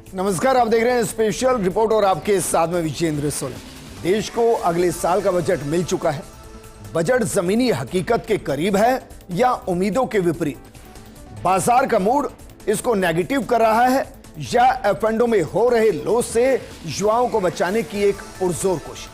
नमस्कार, आप देख रहे हैं स्पेशल रिपोर्ट और आपके साथ में विजेंद्र सोलंकी। देश को अगले साल का बजट मिल चुका है। बजट जमीनी हकीकत के करीब है या उम्मीदों के विपरीत? बाजार का मूड इसको नेगेटिव कर रहा है या एफएंडो में हो रहे लॉस से युवाओं को बचाने की एक पुरजोर कोशिश?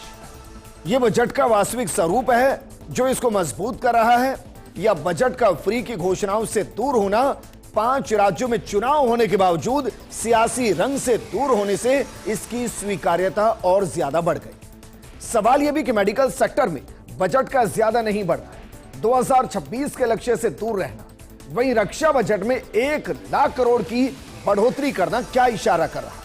यह बजट का वास्तविक स्वरूप है जो इसको मजबूत कर रहा है, या बजट का फ्री की घोषणाओं से दूर होना, 5 राज्यों में चुनाव होने के बावजूद सियासी रंग से दूर होने से इसकी स्वीकार्यता और ज्यादा बढ़ गई। सवाल यह भी कि मेडिकल सेक्टर में बजट का ज्यादा नहीं बढ़ रहा है, 2026 के लक्ष्य से दूर रहना। वहीं रक्षा बजट में 1 लाख करोड़ की बढ़ोतरी करना क्या इशारा कर रहा है?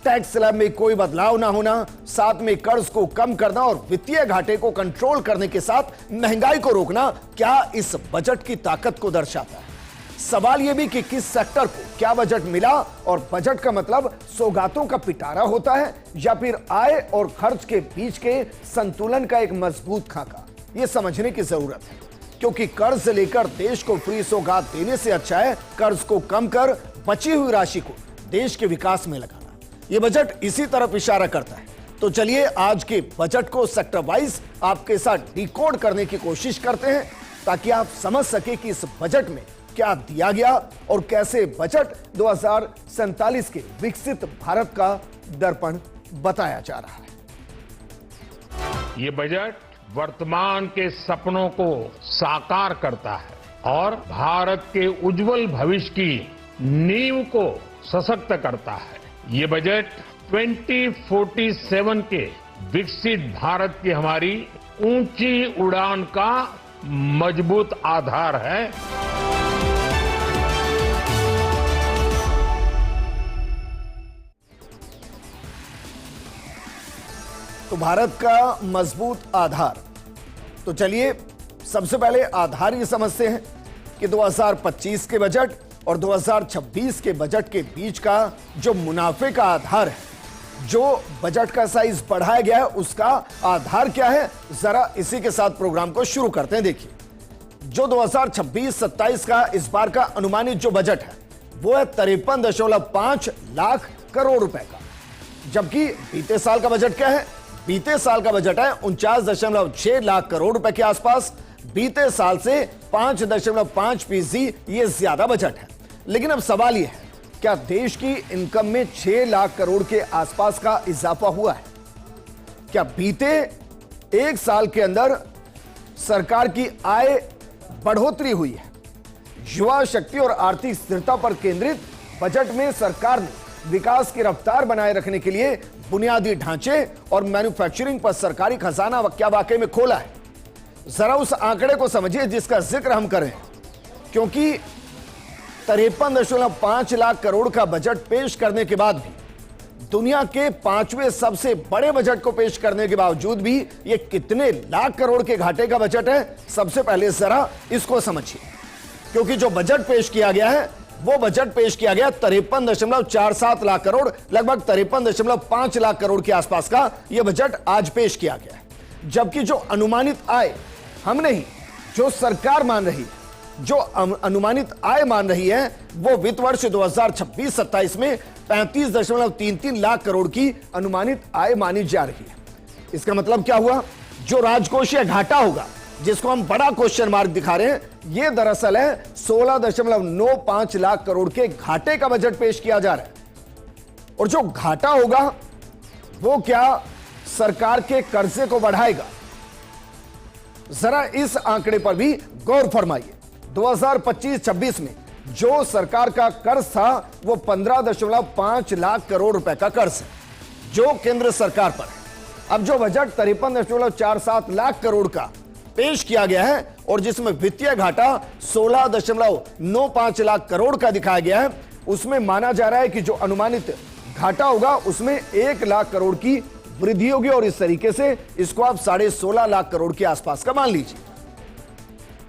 टैक्स स्लैब में कोई बदलाव ना होना, साथ में कर्ज को कम करना और वित्तीय घाटे को कंट्रोल करने के साथ महंगाई को रोकना, क्या इस बजट की ताकत को दर्शाता है? सवाल यह भी कि किस सेक्टर को क्या बजट मिला, और बजट का मतलब सौगातों का पिटारा होता है या फिर आय और खर्च के बीच के संतुलन का एक मजबूत खाका? यह समझने की जरूरत है, क्योंकि कर्ज लेकर देश को फ्री सौगात देने से अच्छा है कर्ज को कम कर बची हुई राशि को देश के विकास में लगाना। यह बजट इसी तरफ इशारा करता है। तो चलिए आज के बजट को सेक्टर वाइज आपके साथ डिकोड करने की कोशिश करते हैं, ताकि आप समझ सके कि इस बजट में क्या दिया गया और कैसे बजट 2047 के विकसित भारत का दर्पण बताया जा रहा है। ये बजट वर्तमान के सपनों को साकार करता है और भारत के उज्जवल भविष्य की नींव को सशक्त करता है। ये बजट 2047 के विकसित भारत की हमारी ऊंची उड़ान का मजबूत आधार है। तो भारत का मजबूत आधार, तो चलिए सबसे पहले आधार ये समझते हैं कि 2025 के बजट और 2026 के बजट के बीच का जो मुनाफे का आधार है, जो बजट का साइज बढ़ाया गया है, उसका आधार क्या है, जरा इसी के साथ प्रोग्राम को शुरू करते हैं। देखिए, जो 2026-27 का इस बार का अनुमानित जो बजट है वो है 53.5 लाख करोड़ रुपए का, जबकि बीते साल का बजट क्या है? बीते साल का बजट है 49.6 लाख करोड़ रुपए के आसपास। बीते साल से 5.5% ये ज्यादा बजट है। लेकिन अब सवाल यह है, क्या देश की इनकम में 6 लाख करोड़ के आसपास का इजाफा हुआ है? क्या बीते 1 साल के अंदर सरकार की आय बढ़ोतरी हुई है? युवा शक्ति और आर्थिक स्थिरता पर केंद्रित बजट में सरकार ने विकास की रफ्तार बनाए रखने के लिए बुनियादी ढांचे और मैन्युफैक्चरिंग पर सरकारी खजाना क्या वाकई में खोला है? जरा उस आंकड़े को समझिए जिसका जिक्र हम करें, क्योंकि 53.5 लाख करोड़ का बजट पेश करने के बाद भी, दुनिया के 5वें सबसे बड़े बजट को पेश करने के बावजूद भी यह कितने लाख करोड़ के घाटे का बजट है, सबसे पहले जरा इसको समझिए। क्योंकि जो बजट पेश किया गया है वो बजट पेश किया गया 53.47 लाख करोड़, लगभग 53.5 लाख करोड़ के आसपास का यह बजट आज पेश किया गया है। जबकि जो अनुमानित आय हम नहीं, जो सरकार मान रही है, जो अनुमानित आय मान रही है, वो वित्त वर्ष 2026-27 में 35.33 लाख करोड़ की अनुमानित आय मानी जा रही है। इसका मतलब क्या हुआ? जो राजकोषीय घाटा होगा, जिसको हम बड़ा क्वेश्चन मार्क दिखा रहे हैं, यह दरअसल है 16.95 लाख करोड़ के घाटे का बजट पेश किया जा रहा है। और जो घाटा होगा वो क्या सरकार के कर्जे को बढ़ाएगा? जरा इस आंकड़े पर भी गौर फरमाइए। 2025-26 में जो सरकार का कर्ज था वो 15.5 लाख करोड़ रुपए का कर्ज है, जो केंद्र सरकार पर है। अब जो बजट 53.47 लाख करोड़ का पेश किया गया है और जिसमें वित्तीय घाटा 16.95 लाख करोड़ का दिखाया गया है, उसमें माना जा रहा है कि जो अनुमानित घाटा होगा उसमें 1 लाख करोड़ की वृद्धि होगी, और इस तरीके से इसको आप 16.5 लाख करोड़ के आसपास का मान लीजिए।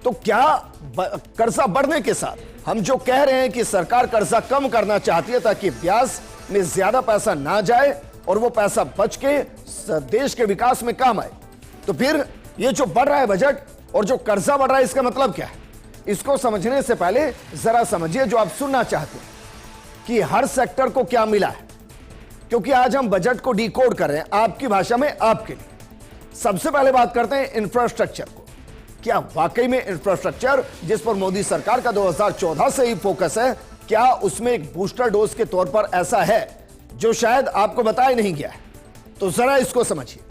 तो क्या कर्जा बढ़ने के साथ हम जो कह रहे हैं कि सरकार कर्जा कम करना चाहती है ताकि ब्याज में ज्यादा पैसा ना जाए और वो पैसा बच के देश के विकास में काम आए, तो फिर ये जो बढ़ रहा है बजट और जो कर्जा बढ़ रहा है, इसका मतलब क्या है? इसको समझने से पहले जरा समझिए जो आप सुनना चाहते हैं। कि हर सेक्टर को क्या मिला है, क्योंकि आज हम बजट को डिकोड कर रहे हैं आपकी भाषा में, आपके लिए। सबसे पहले बात करते हैं इंफ्रास्ट्रक्चर को। क्या वाकई में इंफ्रास्ट्रक्चर जिस पर मोदी सरकार का 2014 से ही फोकस है, क्या उसमें एक बूस्टर डोज के तौर पर ऐसा है जो शायद आपको बताया नहीं गया है? तो जरा इसको समझिए।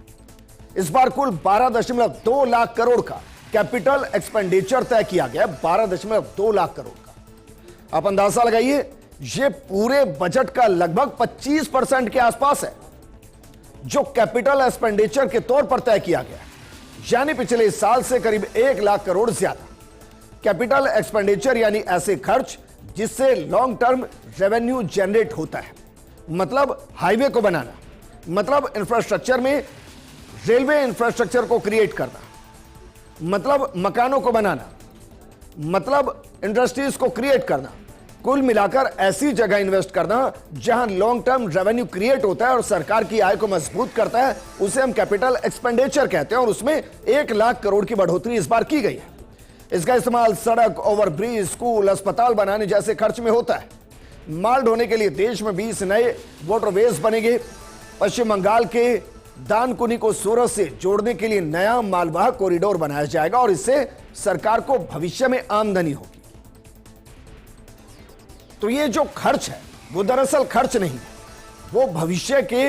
इस बार कुल 12.2 लाख करोड़ का कैपिटल एक्सपेंडिचर तय किया गया, 12.2 लाख करोड़ का। आप अंदाजा लगाइए, यह पूरे बजट का लगभग 25% के आसपास है जो कैपिटल एक्सपेंडिचर के तौर पर तय किया गया, यानी पिछले साल से करीब 1 लाख करोड़ ज्यादा। कैपिटल एक्सपेंडिचर यानी ऐसे खर्च जिससे लॉन्ग टर्म रेवेन्यू जनरेट होता है, मतलब हाईवे को बनाना, मतलब इंफ्रास्ट्रक्चर में रेलवे इंफ्रास्ट्रक्चर को क्रिएट करना, मतलब मकानों को बनाना, मतलब इंडस्ट्रीज को क्रिएट करना। कुल मिलाकर ऐसी जगह इन्वेस्ट करना जहां लॉन्ग टर्म रेवेन्यू क्रिएट होता है और सरकार की आय को मजबूत करता है, उसे हम कैपिटल एक्सपेंडिचर कहते हैं। और उसमें 1 लाख करोड़ की बढ़ोतरी इस बार की गई है। इसका इस्तेमाल सड़क, ओवरब्रिज, स्कूल, अस्पताल बनाने जैसे खर्च में होता है। माल ढोने के लिए देश में 20 नए वाटरवेज बनेंगे। पश्चिम बंगाल के दानकुनी को सूरत से जोड़ने के लिए नया मालवाहक कॉरिडोर बनाया जाएगा और इससे सरकार को भविष्य में आमदनी होगी। तो ये जो खर्च है वो दरअसल खर्च नहीं है, वो भविष्य के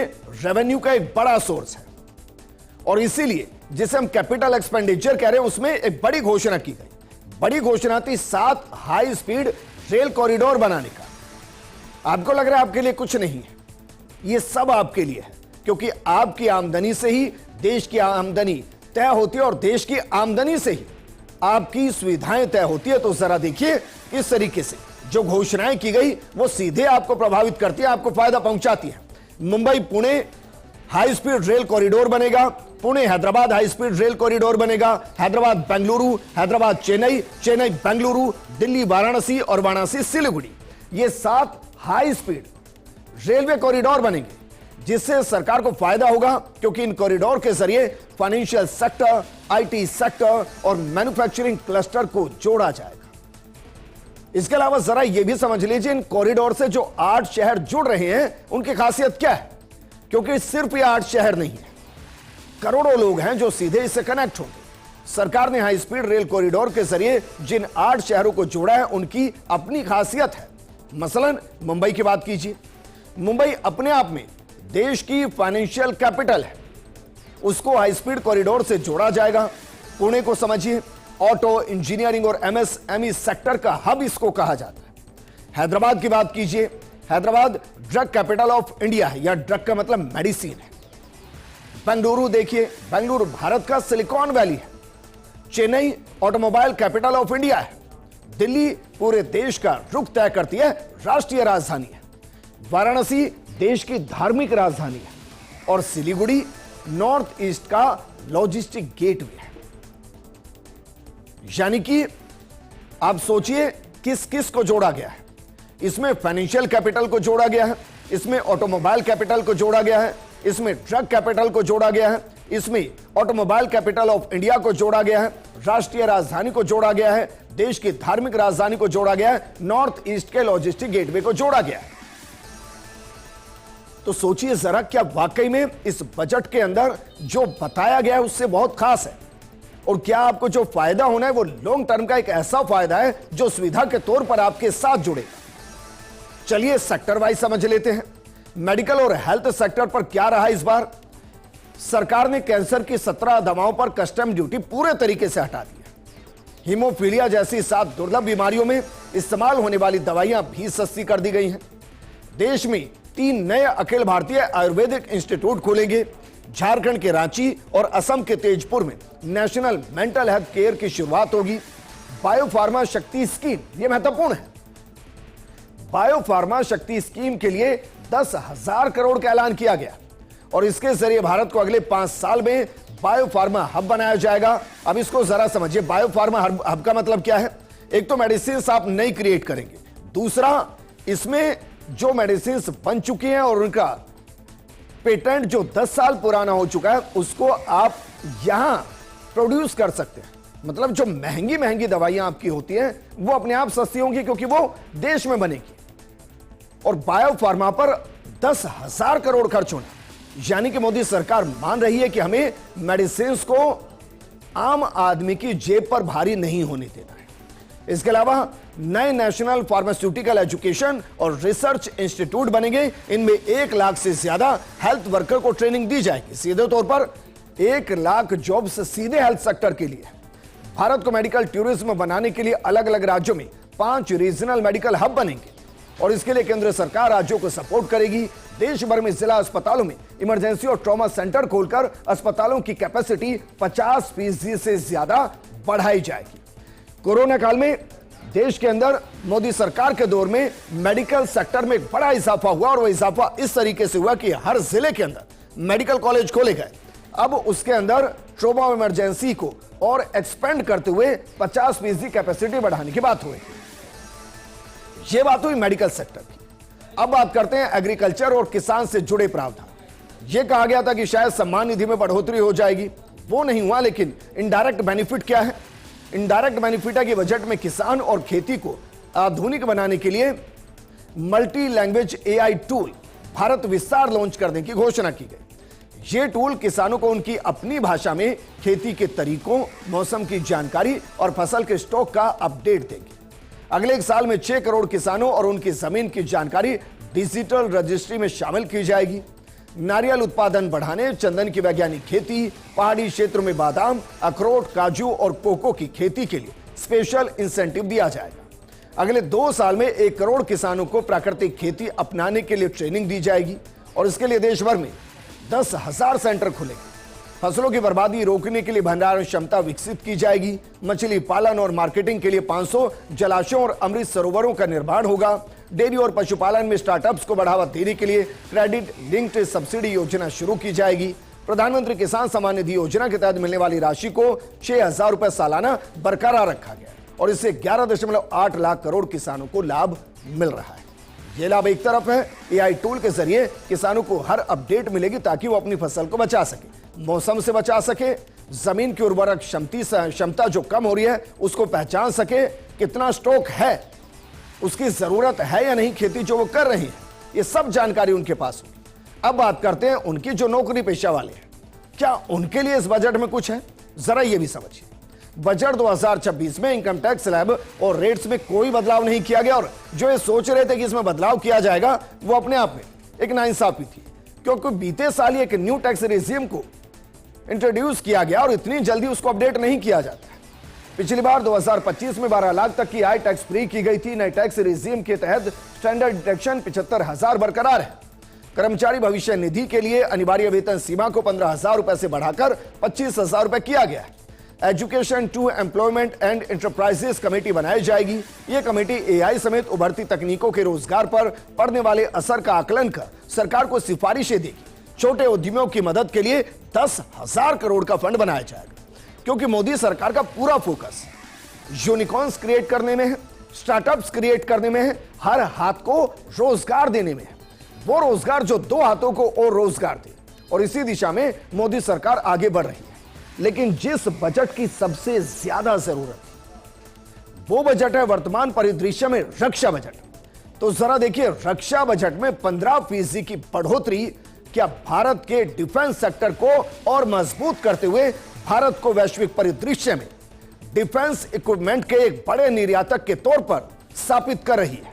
रेवेन्यू का एक बड़ा सोर्स है। और इसीलिए जिसे हम कैपिटल एक्सपेंडिचर कह रहे हैं, उसमें एक बड़ी घोषणा की गई। बड़ी घोषणा थी 7 हाई स्पीड रेल कॉरिडोर बनाने का। आपको लग रहा है आपके लिए कुछ नहीं है, ये सब आपके लिए है, क्योंकि आपकी आमदनी से ही देश की आमदनी तय होती है और देश की आमदनी से ही आपकी सुविधाएं तय होती है। तो जरा देखिए किस तरीके से जो घोषणाएं की गई वो सीधे आपको प्रभावित करती है, आपको फायदा पहुंचाती है। Mumbai Pune high speed rail corridor बनेगा, Pune Hyderabad high speed rail corridor बनेगा, हैदराबाद बेंगलुरु, हैदराबाद चेन्नई, चेन्नई बेंगलुरु, दिल्ली वाराणसी और वाराणसी सिलीगुड़ी। ये 7 हाई स्पीड रेलवे कॉरिडोर बनेंगे, जिससे सरकार को फायदा होगा, क्योंकि इन कॉरिडोर के जरिए फाइनेंशियल सेक्टर, आईटी सेक्टर और मैन्युफैक्चरिंग क्लस्टर को जोड़ा जाएगा। इसके अलावा जरा यह भी समझ लीजिए, इन कॉरिडोर से जो 8 शहर जुड़ रहे हैं उनकी खासियत क्या है, क्योंकि सिर्फ ये 8 शहर नहीं है, करोड़ों लोग हैं जो सीधे इससे कनेक्ट होंगे। सरकार ने हाई स्पीड रेल कॉरिडोर के जरिए जिन 8 शहरों को जोड़ा है उनकी अपनी खासियत है। मसलन मुंबई की बात कीजिए। मुंबई अपने आप में देश की फाइनेंशियल कैपिटल है, उसको हाई स्पीड कॉरिडोर से जोड़ा जाएगा। पुणे को समझिए, ऑटो, इंजीनियरिंग और एमएसएमई सेक्टर का हब इसको कहा जाता है। हैदराबाद की बात कीजिए, Hyderabad drug capital of India है, या ड्रग का मतलब मेडिसिन है। बेंगलुरु देखिए, बेंगलुरु भारत का सिलिकॉन वैली है। Chennai automobile capital of India है। दिल्ली पूरे देश का रुख तय करती है, राष्ट्रीय राजधानी है। वाराणसी देश की धार्मिक राजधानी है और सिलीगुड़ी नॉर्थ ईस्ट का लॉजिस्टिक गेटवे है। यानी कि आप सोचिए किस किस को जोड़ा गया है। इसमें फाइनेंशियल कैपिटल को जोड़ा गया है, इसमें ऑटोमोबाइल कैपिटल को जोड़ा गया है, इसमें ड्रग कैपिटल को जोड़ा गया है, इसमें ऑटोमोबाइल कैपिटल ऑफ इंडिया को जोड़ा गया है, राष्ट्रीय राजधानी को जोड़ा गया है, देश की धार्मिक राजधानी को जोड़ा गया है, नॉर्थ ईस्ट के लॉजिस्टिक गेटवे को जोड़ा गया है। तो सोचिए जरा, क्या वाकई में इस बजट के अंदर जो बताया गया है उससे बहुत खास है, और क्या आपको जो फायदा होना है वो लॉन्ग टर्म का एक ऐसा फायदा है जो सुविधा के तौर पर आपके साथ जुड़ेगा। चलिए सेक्टर वाइज समझ लेते हैं। मेडिकल और हेल्थ सेक्टर पर क्या रहा इस बार? सरकार ने कैंसर की 17 दवाओं पर कस्टम ड्यूटी पूरे तरीके से हटा दी है। हीमोफीलिया जैसी 7 दुर्लभ बीमारियों में इस्तेमाल होने वाली दवाइयां भी सस्ती कर दी गई हैं। देश में 3 नए अखिल भारतीय आयुर्वेदिक इंस्टीट्यूट खोलेंगे। झारखंड के रांची और असम के तेजपुर में नेशनल मेंटल हेल्थ केयर की शुरुआत होगी। बायोफार्मा शक्ति स्कीम, यह महत्वपूर्ण है। बायोफार्मा शक्ति स्कीम के लिए 10,000 करोड़ का ऐलान किया गया और इसके जरिए भारत को अगले 5 साल में बायोफार्मा हब बनाया जाएगा। अब इसको जरा समझिए, बायोफार्मा हब का मतलब क्या है? एक तो मेडिसिन आप नई क्रिएट करेंगे, दूसरा इसमें जो मेडिसिन बन चुकी हैं और उनका पेटेंट जो 10 साल पुराना हो चुका है उसको आप यहां प्रोड्यूस कर सकते हैं। मतलब जो महंगी महंगी दवाइयां आपकी होती हैं वो अपने आप सस्ती होंगी, क्योंकि वो देश में बनेगी। और बायो फार्मा पर 10,000 करोड़ खर्च होना। यानी कि मोदी सरकार मान रही है कि हमें मेडिसिन को आम आदमी की जेब पर भारी नहीं होने देना है। इसके अलावा नए नेशनल फार्मास्यूटिकल एजुकेशन और रिसर्च इंस्टीट्यूट बनेंगे। इनमें 1 लाख से ज्यादा हेल्थ वर्कर को ट्रेनिंग दी जाएगी। सीधे तौर पर 1 लाख जॉब्स सीधे हेल्थ सेक्टर के लिए। भारत को मेडिकल टूरिज्म बनाने के लिए अलग अलग राज्यों में 5 रीजनल मेडिकल हब बनेंगे और इसके लिए केंद्र सरकार राज्यों को सपोर्ट करेगी। देश भर में जिला अस्पतालों में इमरजेंसी और ट्रॉमा सेंटर खोलकर अस्पतालों की कैपेसिटी 50% से ज्यादा बढ़ाई जाएगी। कोरोना काल में देश के अंदर मोदी सरकार के दौर में मेडिकल सेक्टर में एक बड़ा इजाफा हुआ और वह इजाफा इस तरीके से हुआ कि हर जिले के अंदर मेडिकल कॉलेज खोले गए। अब उसके अंदर ट्रॉमा इमरजेंसी को और एक्सपेंड करते हुए 50% कैपेसिटी बढ़ाने की बात हुई। यह बात हुई मेडिकल सेक्टर की। अब बात करते हैं एग्रीकल्चर और किसान से जुड़े प्रावधान। यह कहा गया था कि शायद सम्मान निधि में बढ़ोतरी हो जाएगी, वो नहीं हुआ। लेकिन इनडायरेक्ट बेनिफिट क्या है? इनडायरेक्ट बेनिफिट है कि बजट में किसान और खेती को आधुनिक बनाने के लिए multi language AI tool Bharat विस्तार लॉन्च करने की घोषणा की गई। यह टूल किसानों को उनकी अपनी भाषा में खेती के तरीकों, मौसम की जानकारी और फसल के स्टॉक का अपडेट देंगे। अगले 1 साल में 6 करोड़ किसानों और उनकी जमीन की जानकारी डिजिटल रजिस्ट्री में शामिल की जाएगी। नारियल उत्पादन बढ़ाने, चंदन की वैज्ञानिक खेती, पहाड़ी क्षेत्रों में बादाम, अखरोट, काजू और कोको की खेती के लिए स्पेशल इंसेंटिव दिया जाएगा। अगले 2 साल में 1 करोड़ किसानों को प्राकृतिक खेती अपनाने के लिए ट्रेनिंग दी जाएगी और इसके लिए देश भर में 10,000 सेंटर खुलेंगे। फसलों की बर्बादी रोकने के लिए भंडारण क्षमता विकसित की जाएगी। मछली पालन और मार्केटिंग के लिए 500 जलाशयों और अमृत सरोवरों का निर्माण होगा। डेयरी और पशुपालन में स्टार्टअप्स को बढ़ावा देने के लिए क्रेडिट लिंक्ड सब्सिडी योजना शुरू की जाएगी। प्रधानमंत्री किसान सम्मान निधि योजना के तहत मिलने वाली राशि को 6,000 रुपए सालाना बरकरार रखा गया और इससे 11.8 लाख करोड़ किसानों को लाभ मिल रहा है। यह लाभ एक तरफ है, AI टूल के जरिए किसानों को हर अपडेट मिलेगी ताकि वो अपनी फसल को बचा सके, मौसम से बचा सके, जमीन की उर्वरक क्षमता जो कम हो रही है उसको पहचान सके, कितना स्टॉक है, उसकी जरूरत है या नहीं खेती जो वो कर रही है, ये सब जानकारी उनके पास होगी। अब बात करते हैं उनकी जो नौकरी पेशा वाले हैं, क्या उनके लिए इस बजट में कुछ है? जरा ये भी समझिए। बजट 2026 में इनकम टैक्स स्लैब और रेट्स में कोई बदलाव नहीं किया गया और जो ये सोच रहे थे कि इसमें बदलाव किया जाएगा वो अपने आप में एक नाइंसाफी थी, क्योंकि बीते साल एक न्यू टैक्स रेजिम को इंट्रोड्यूस किया गया और इतनी जल्दी उसको अपडेट नहीं किया जाता। पिछली बार 2025 में 12 लाख तक की आय टैक्स फ्री की गई थी। नए टैक्स रेजिम के तहत स्टैंडर्ड डिडक्शन 75,000 बरकरार है। कर्मचारी भविष्य निधि के लिए अनिवार्य वेतन सीमा को 15,000 रुपए से बढ़ाकर 25,000 रुपए किया गया है। Education to employment and enterprises committee बनाई जाएगी। यह कमेटी AI समेत उभरती तकनीकों के रोजगार पर पड़ने वाले असर का आकलन कर सरकार को सिफारिशें देगी। छोटे उद्यमियों की मदद के लिए 10,000 करोड़ का फंड बनाया जाएगा, क्योंकि मोदी सरकार का पूरा फोकस यूनिकॉर्न्स क्रिएट करने में है, स्टार्टअप्स क्रिएट करने में है, हर हाथ को रोजगार देने में है। वो रोजगार जो 2 हाथों को और रोजगार दे, और इसी दिशा में मोदी सरकार आगे बढ़ रही है। लेकिन जिस बजट की सबसे ज्यादा जरूरत है वो बजट है वर्तमान परिदृश्य में रक्षा बजट। तो जरा देखिए, रक्षा बजट में 15% की बढ़ोतरी क्या भारत के डिफेंस सेक्टर को और मजबूत करते हुए भारत को वैश्विक परिदृश्य में डिफेंस इक्विपमेंट के एक बड़े निर्यातक के तौर पर स्थापित कर रही है,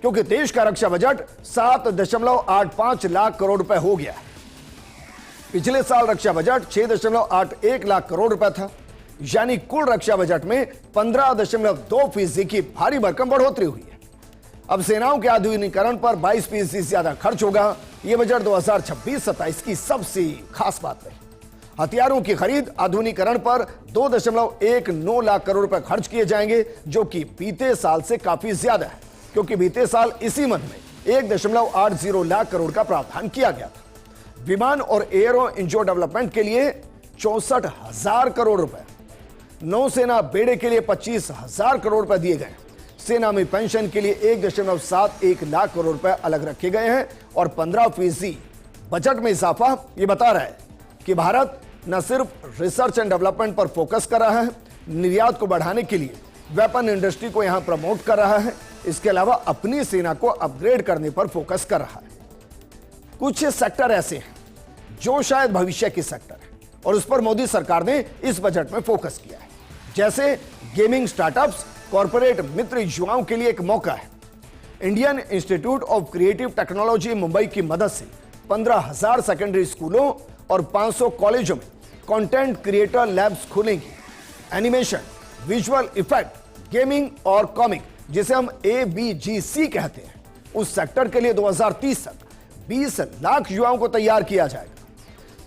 क्योंकि देश का रक्षा बजट 7.85 लाख करोड़ रुपए हो गया है। पिछले साल रक्षा बजट 6.81 लाख करोड़ रुपए था, यानी कुल रक्षा बजट में 15.2% की भारी भरकम बढ़ोतरी हुई है। अब सेनाओं के आधुनिकीकरण पर 22% ज्यादा खर्च होगा। यह बजट 2026-27 की सबसे खास बात रही। हथियारों की खरीद आधुनिकीकरण पर 2.19 लाख करोड़ रुपए खर्च किए जाएंगे, जो कि बीते साल से काफी ज्यादा है, क्योंकि बीते साल इसी मद में 1.80 लाख करोड़ का प्रावधान किया गया था। विमान और एयरो इंजन डेवलपमेंट के लिए 64,000 करोड़ रुपए, नौसेना बेड़े के लिए 25,000 करोड़ रुपए दिए गए। सेना में पेंशन के लिए 1.71 लाख करोड़ रुपए अलग रखे गए हैं और 15% बजट में इजाफा यह बता रहा है कि भारत न सिर्फ रिसर्च एंड डेवलपमेंट पर फोकस कर रहा है, निर्यात को बढ़ाने के लिए वेपन इंडस्ट्री को यहां प्रमोट कर रहा है इसके अलावा अपनी सेना को अपग्रेड करने पर फोकस कर रहा है। कुछ सेक्टर ऐसे हैं जो शायद भविष्य के सेक्टर हैं और उस पर मोदी सरकार ने इस बजट में फोकस किया है, जैसे गेमिंग स्टार्टअप्स, कॉर्पोरेट मित्र युवाओं के लिए एक मौका है। Indian institute of creative technology Mumbai की मदद से 15,000 सेकेंडरी स्कूलों और 500 कॉलेजों में कंटेंट क्रिएटर लैब्स खुलेंगी। एनिमेशन, विजुअल इफेक्ट, गेमिंग और कॉमिक, जिसे हम ABGC कहते हैं, उस सेक्टर के लिए 2030 तक 20 लाख युवाओं को तैयार किया जाएगा।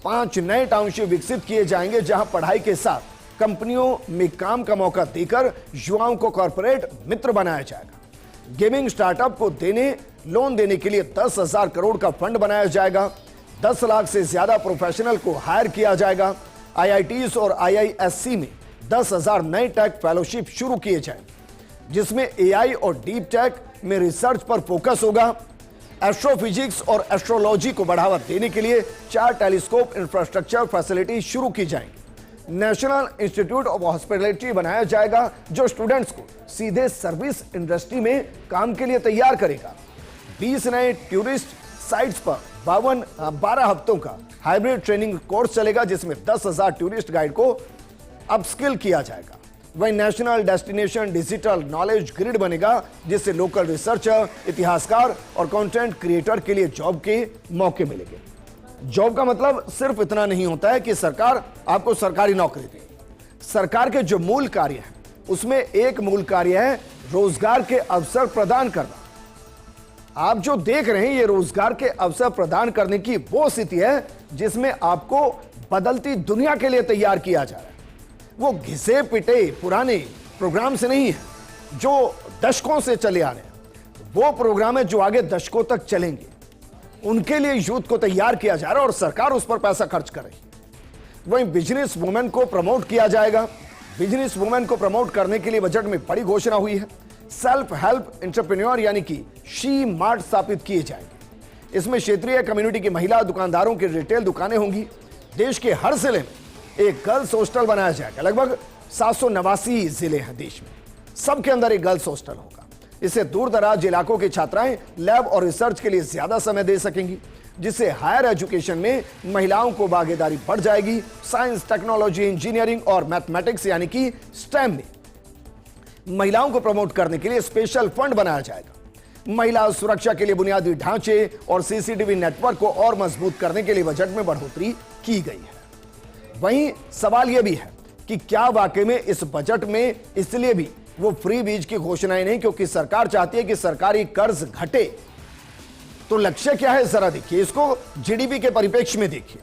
5 नए टाउनशिप विकसित किए जाएंगे जहां पढ़ाई के साथ कंपनियों में काम का मौका देकर युवाओं को कॉर्पोरेट मित्र बनाया जाएगा। गेमिंग स्टार्टअप को लोन देने के लिए 10,000 करोड़ का फंड बनाया जाएगा। 10 लाख से ज्यादा प्रोफेशनल को हायर किया जाएगा। IITs और IISc में 10,000 नए टेक फेलोशिप शुरू किए जाएंगे, जिसमें AI और डीप टेक में रिसर्च पर फोकस होगा। एस्ट्रोफिजिक्स और एस्ट्रोलॉजी को बढ़ावा देने के लिए 4 टेलीस्कोप इंफ्रास्ट्रक्चर फैसिलिटी शुरू की जाएंगी। नेशनल इंस्टीट्यूट ऑफ हॉस्पिटैलिटी बनाया जाएगा, जो स्टूडेंट्स को सीधे सर्विस इंडस्ट्री में काम के लिए तैयार करेगा। 20 नए टूरिस्ट साइट्स पर 12 हफ्तों का हाइब्रिड ट्रेनिंग कोर्स चलेगा, जिसमें 10,000 टूरिस्ट गाइड को अपस्किल किया जाएगा। वहीं national destination digital knowledge grid बनेगा, जिससे लोकल रिसर्चर, इतिहासकार और कंटेंट क्रिएटर के लिए जॉब के मौके मिलेंगे। जॉब का मतलब सिर्फ इतना नहीं होता है कि सरकार आपको सरकारी नौकरी दे। सरकार के जो मूल कार्य है उसमें एक मूल कार्य है रोजगार के अवसर प्रदान करना। आप जो देख रहे हैं ये रोजगार के अवसर प्रदान करने की वो स्थिति है जिसमें आपको बदलती दुनिया के लिए तैयार किया जा रहा है। वो घिसे पिटे पुराने प्रोग्राम से नहीं है जो दशकों से चले आ रहे हैं। वो प्रोग्राम है जो आगे दशकों तक चलेंगे। उनके लिए यूथ को तैयार किया जा रहा है और सरकार उस पर पैसा खर्च कर रही है। वहीं बिजनेस वुमेन को प्रमोट किया जाएगा। बिजनेस वुमेन को प्रमोट करने के लिए बजट में बड़ी घोषणा हुई है। सेल्फ हेल्प एंटरप्रेन्योर यानी कि शी मार्ट स्थापित किए जाएंगे। इसमें क्षेत्रीय कम्युनिटी की महिला दुकानदारों की रिटेल दुकानें होंगी। देश के हर जिले में एक गर्ल्स हॉस्टल बनाया जाएगा। लगभग 789 जिले हैं देश में, सबके अंदर एक गर्ल्स हॉस्टल होगा। इससे दूर दराज इलाकों की छात्राएं लैब और रिसर्च के लिए ज्यादा समय दे सकेंगी, जिससे हायर एजुकेशन में महिलाओं को भागीदारी बढ़ जाएगी। साइंस, टेक्नोलॉजी, इंजीनियरिंग और मैथमेटिक्स यानी कि स्टेम में महिलाओं को प्रमोट करने के लिए स्पेशल फंड बनाया जाएगा। महिला सुरक्षा के लिए बुनियादी ढांचे और CCTV नेटवर्क को और मजबूत करने के लिए बजट में बढ़ोतरी की गई है। वहीं सवाल यह भी है कि क्या वाकई में इस बजट में इसलिए भी वो फ्री बीज की घोषणाएं नहीं, क्योंकि सरकार चाहती है कि सरकारी कर्ज घटे। तो लक्ष्य क्या है जरा देखिए, इसको GDP के परिप्रेक्ष्य में देखिए।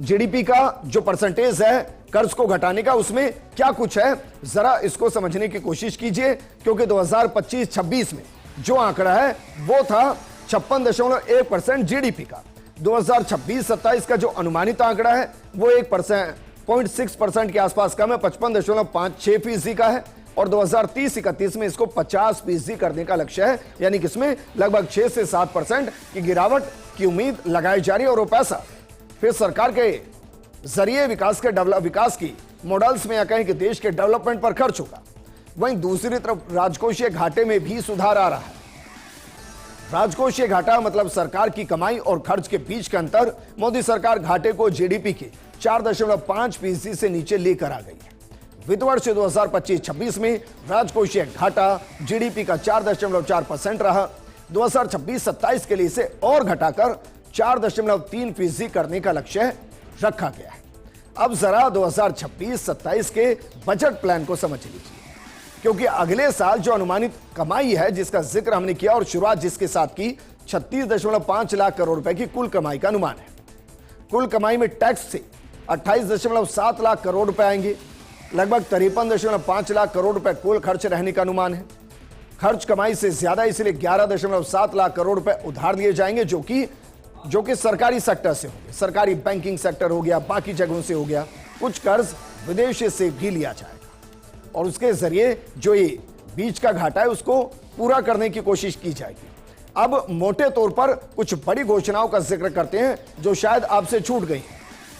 GDP का जो परसेंटेज है कर्ज को घटाने का, उसमें क्या कुछ है जरा इसको समझने की कोशिश कीजिए। क्योंकि 2025-26 में जो आंकड़ा है वो था 56.1% GDP का। 2026-27 का जो अनुमानित आंकड़ा है वो 1.6% के आसपास कम है, 55.56% का है। और 2030-31 में इसको 50% करने का लक्ष्य है, यानी कि इसमें लगभग 6 से 7% की गिरावट की उम्मीद लगाई जा रही है। और वो पैसा फिर सरकार के जरिए विकास की मॉडल्स में या कहें कि देश के डेवलपमेंट पर खर्च होगा। वहीं दूसरी तरफ राजकोषीय घाटे में भी सुधार आ रहा है। राजकोषीय घाटा मतलब सरकार की कमाई और खर्च के बीच का अंतर। मोदी सरकार घाटे को GDP के 4.5% से नीचे लेकर आ गई है। वित्त वर्ष 2025-26 में राजकोषीय घाटा GDP का 4.4% रहा। 2026-27 के लिए इसे और घटाकर 4.3% करने का लक्ष्य रखा गया है। अब जरा 2026-27 के बजट प्लान को समझ लीजिए, क्योंकि अगले साल जो अनुमानित कमाई है जिसका जिक्र हमने किया और शुरुआत जिसके साथ की, 36.5 लाख करोड़ रुपए की कुल कमाई का अनुमान है। कुल कमाई में टैक्स से 28.7 लाख करोड़ रुपए आएंगे। लगभग 53.5 लाख करोड़ रुपए कुल खर्च रहने का अनुमान है। खर्च कमाई से ज्यादा, इसलिए 11.7 लाख करोड़ रुपए उधार दिए जाएंगे, जो कि सरकारी सेक्टर से होंगे। सरकारी बैंकिंग सेक्टर हो गया, बाकी जगहों से हो गया। कुछ कर्ज विदेश से भी लिया जाएगा और उसके जरिए जो ये बीच का घाटा है उसको पूरा करने की कोशिश की जाएगी। अब मोटे तौर पर कुछ बड़ी घोषणाओं का जिक्र करते हैं जो शायद आपसे छूट गई,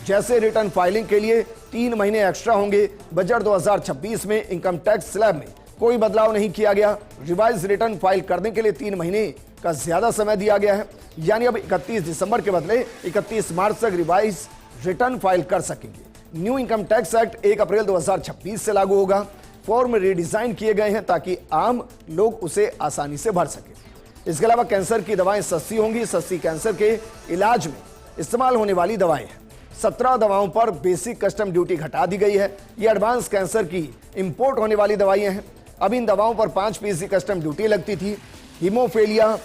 जैसे रिटर्न फाइलिंग के लिए 3 महीने एक्स्ट्रा होंगे। बजट 2026 में इनकम टैक्स स्लैब में कोई बदलाव नहीं किया गया। रिवाइज रिटर्न फाइल करने के लिए 3 महीने का ज्यादा समय दिया गया है, यानी अब 31 दिसंबर के बदले 31 मार्च तक रिवाइज रिटर्न फाइल कर सकेंगे। न्यू इनकम टैक्स एक्ट 1 अप्रैल 2026 से लागू होगा। फॉर्म रिडिजाइन किए गए हैं ताकि आम लोग उसे आसानी से भर सके। इसके अलावा कैंसर की दवाएं सस्ती होंगी। सस्ती कैंसर के इलाज में इस्तेमाल होने वाली दवाएं हैं। 17 दवाओं पर बेसिक कस्टम ड्यूटी घटा दी गई है। ये एडवांस कैंसर की इंपोर्ट होने वाली दवाइयां हैं। अब इन दवाओं पर 5% कस्टम ड्यूटी लगती थी। Haemophilia,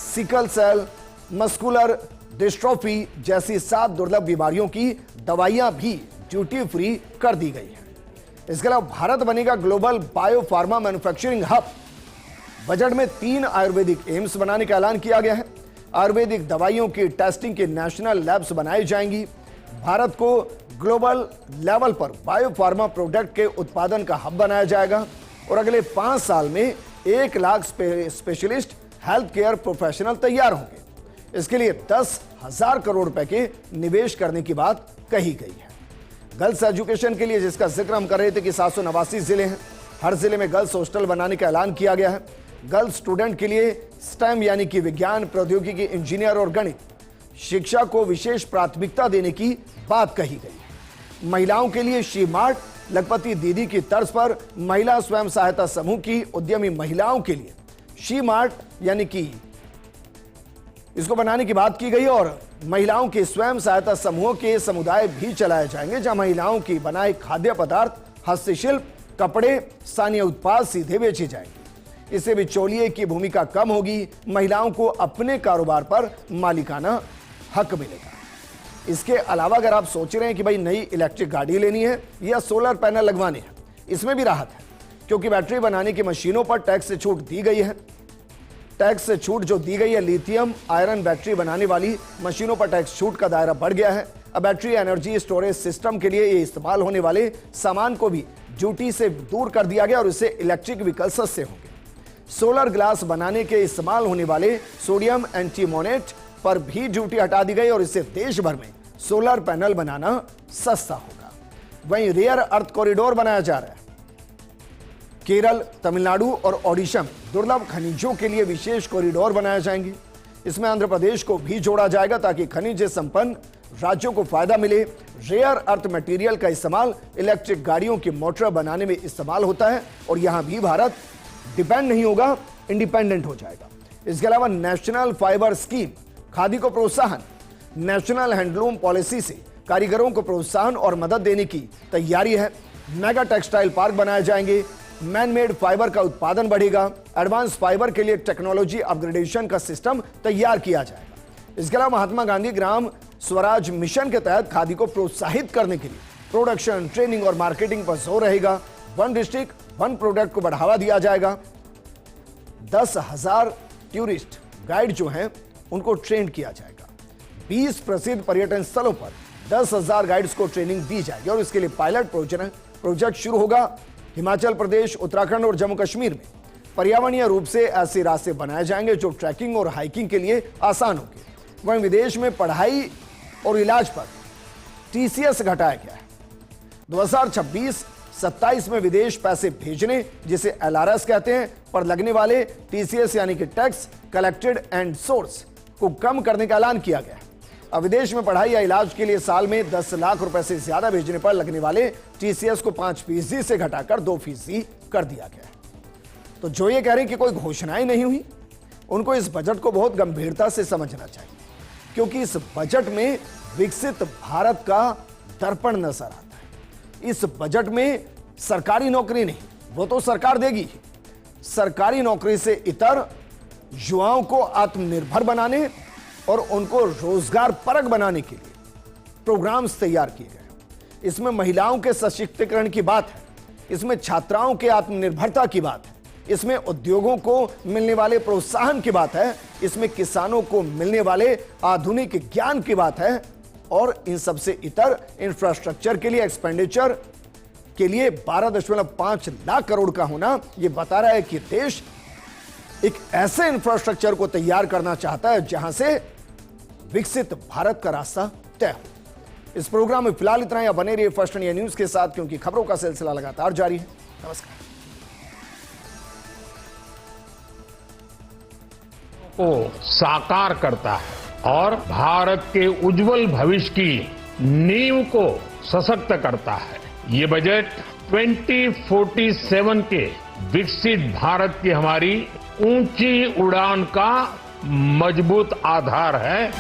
sickle cell, muscular dystrophy जैसी 7 दुर्लभ बीमारियों की दवाइयां भी ड्यूटी फ्री कर दी गई है। इसके अलावा भारत बनेगा global biopharma manufacturing hub. Budget में 3 आयुर्वेदिक एम्स बनाने का ऐलान किया गया है। आयुर्वेदिक दवाइयों की टेस्टिंग के नेशनल लैब्स बनाई जाएंगी। भारत को ग्लोबल लेवल पर बायोफार्मा प्रोडक्ट के उत्पादन का हब बनाया जाएगा और अगले 5 साल में 1 lakh specialist health care professional तैयार होंगे। इसके लिए 10,000 करोड़ रुपए के निवेश करने की बात कही गई है। गर्ल्स एजुकेशन के लिए, जिसका जिक्र हम कर रहे थे कि 789 जिले हैं, हर जिले में गर्ल्स हॉस्टल बनाने का ऐलान किया गया है। गर्ल्स स्टूडेंट के लिए स्टेम यानी कि विज्ञान, प्रौद्योगिकी, इंजीनियर और गणित शिक्षा को विशेष प्राथमिकता देने की बात कही गई है। महिलाओं के लिए शी मार्ट, लखपति दीदी की तर्ज पर महिला स्वयं सहायता समूह की उद्यमी महिलाओं के लिए शी मार्ट यानी कि इसको बनाने की बात की गई और महिलाओं के स्वयं सहायता समूहों के समुदाय भी चलाए जाएंगे, जहां महिलाओं की बनाए खाद्य पदार्थ, हस्तशिल्प, कपड़े, स्थानीय उत्पाद सीधे बेचे जाएंगे। इससे बिचौलिए की भूमिका कम होगी। महिलाओं को अपने कारोबार पर मालिकाना हक मिलेगा। इसके अलावा अगर आप सोच रहे हैं कि भाई नई इलेक्ट्रिक गाड़ी लेनी है या सोलर पैनल लगवाने हैं, इसमें भी राहत है, क्योंकि बैटरी बनाने की मशीनों पर टैक्स से छूट दी गई है। टैक्स से छूट जो दी गई है, लिथियम आयरन बैटरी बनाने वाली मशीनों पर टैक्स छूट का दायरा बढ़ गया है। अब बैटरी एनर्जी स्टोरेज सिस्टम के लिए ये इस्तेमाल होने वाले सामान को भी ड्यूटी से दूर कर दिया गया और इससे इलेक्ट्रिक व्हीकल सस्ते होंगे। सोलर ग्लास बनाने के इस्तेमाल होने वाले सोडियम एंटीमोनेट पर भी ड्यूटी हटा दी गई और इससे देश भर में सोलर पैनल बनाना सस्ता होगा। वहीं रेयर अर्थ कॉरिडोर बनाया जा रहा है। केरल, तमिलनाडु और ओडिशा में दुर्लभ खनिजों के लिए विशेष कॉरिडोर बनाए जाएंगे। इसमें आंध्र प्रदेश को भी जोड़ा जाएगा ताकि खनिज संपन्न राज्यों को फायदा मिले। रेयर अर्थ मटेरियल का इस्तेमाल इलेक्ट्रिक गाड़ियों की मोटर बनाने में इस्तेमाल होता है और यहां भी भारत डिपेंड नहीं होगा, इंडिपेंडेंट हो जाएगा। इसके अलावा नेशनल फाइबर स्कीम, खादी को प्रोत्साहन, नेशनल हैंडलूम पॉलिसी से कारीगरों को प्रोत्साहन और मदद देने की तैयारी है। मेगा टेक्सटाइल पार्क बनाए जाएंगे। मैन मेड फाइबर का उत्पादन बढ़ेगा। एडवांस फाइबर के लिए टेक्नोलॉजी अपग्रेडेशन का सिस्टम तैयार किया जाएगा। इसके अलावा महात्मा गांधी ग्राम स्वराज मिशन के तहत खादी को प्रोत्साहित करने के लिए प्रोडक्शन, ट्रेनिंग और मार्केटिंग पर जोर रहेगा। 1 डिस्ट्रिक्ट 1 प्रोडक्ट को बढ़ावा दिया जाएगा। 10,000 टूरिस्ट गाइड जो हैं उनको ट्रेन किया जाएगा। 20 प्रसिद्ध पर्यटन स्थलों पर 10,000 गाइड्स को ट्रेनिंग दी जाएगी और इसके लिए पायलट प्रोजेक्ट शुरू होगा। हिमाचल प्रदेश, उत्तराखंड और जम्मू कश्मीर में पर्यावरणीय रूप से ऐसे रास्ते बनाए जाएंगे जो ट्रैकिंग और हाइकिंग के लिए आसान होंगे। वहीं विदेश में पढ़ाई और इलाज पर टीसीएस घटाया गया है। 2026-27 में विदेश पैसे भेजने, जिसे एलआरएस कहते हैं, पर लगने वाले टीसीएस यानी कि टैक्स कलेक्टेड एंड सोर्स को कम करने का ऐलान किया गया है। अब विदेश में पढ़ाई या इलाज के लिए साल में 10 लाख रुपए से ज्यादा भेजने पर लगने वाले टीसीएस को 5% से घटाकर 2% कर दिया गया है। तो जो ये कह रहे हैं कि कोई घोषणाएं नहीं हुई, उनको इस बजट को बहुत गंभीरता से समझना चाहिए, क्योंकि इस बजट में विकसित भारत का दर्पण नजर आता है। इस बजट में सरकारी नौकरी नहीं, वो तो सरकार देगी। सरकारी नौकरी से इतर युवाओं को आत्मनिर्भर बनाने और उनको रोजगार परक बनाने के लिए प्रोग्राम्स तैयार किए गए। इसमें महिलाओं के सशक्तिकरण की बात है, इसमें छात्राओं के आत्मनिर्भरता की बात है, इसमें उद्योगों को मिलने वाले प्रोत्साहन की बात है, इसमें किसानों को मिलने वाले आधुनिक ज्ञान की बात है और इन सबसे इतर इंफ्रास्ट्रक्चर के लिए एक्सपेंडिचर के लिए 12.5 लाख करोड़ का होना यह बता रहा है कि देश एक ऐसे इंफ्रास्ट्रक्चर को तैयार करना चाहता है जहां से विकसित भारत का रास्ता तय हो। इस प्रोग्राम में फिलहाल इतना ही। बने रहिए फर्स्ट इंडिया न्यूज के साथ, क्योंकि खबरों का सिलसिला लगातार जारी है। नमस्कार। को साकार करता है और भारत के उज्जवल भविष्य की नींव को सशक्त करता है। ये बजट 2047 के विकसित भारत की हमारी ऊंची उड़ान का मजबूत आधार है।